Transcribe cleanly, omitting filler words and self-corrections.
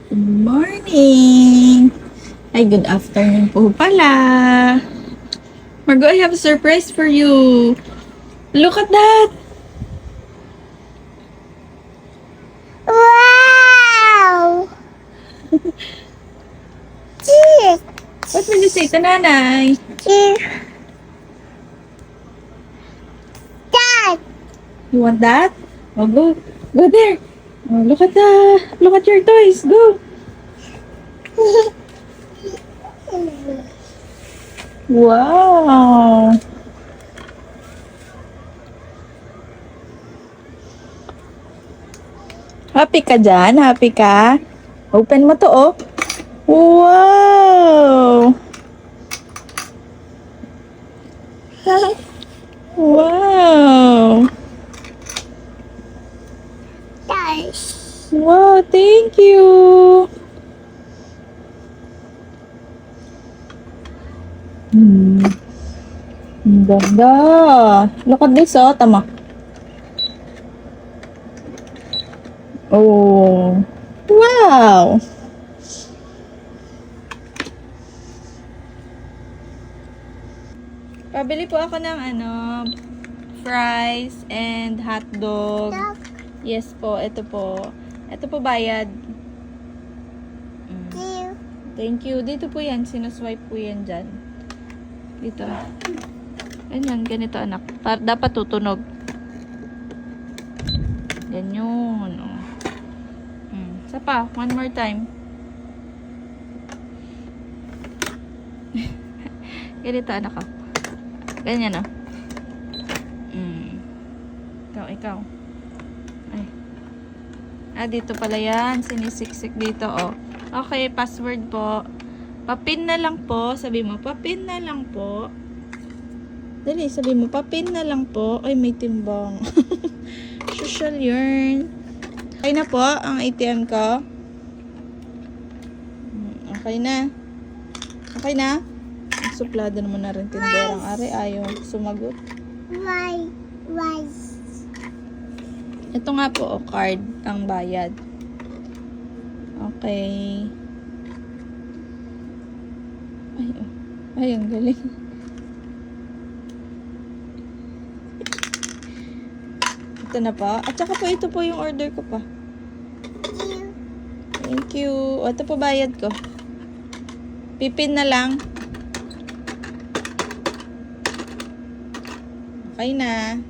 Good morning! Ay, good afternoon po pala. Margo, I have a surprise for you. Look at that! Wow! Cheese! What will you say to nanay? Cheese! Dad! You want that? Oh, go. Go there. Oh, look at your toys. Go. Wow. Happy ka dyan? Happy ka? Open mo to, oh. Wow. Wow. Dad! Wow, thank you. Ang ganda. Look at this, oh. Tama. Oh. Wow. Pabili po ako ng fries and hotdog. Dog! Yes po, ito po. Ito po bayad. Cheese! Thank you. Dito po yan. Sinuswipe po yan dyan. Dito. Ganyan, ganito anak. Dapat tutunog. Ganyan. Oh. Isa pa. One more time. Ganito anak ko. Ganyan, oh. Ikaw. Ay. Dito pala yan. Sinisiksik dito, oh. Okay, password po. Papin na lang po. Sabi mo, papin na lang po. Dali, sabi mo, papin na lang po. Ay, may timbang. Social yarn. Okay na po, ang ATM ko. Okay na. Okay na? Ang suplado naman na rin tinderang ari. Ayaw sumagot. Why? Why? Ito nga po, oh, card ang bayad. Okay. Ay, oh. Ay, ang galing. Ito na po. At saka po, ito po yung order ko pa. Cheese! Thank you. O, ito po bayad ko. Pipin na lang. Okay na.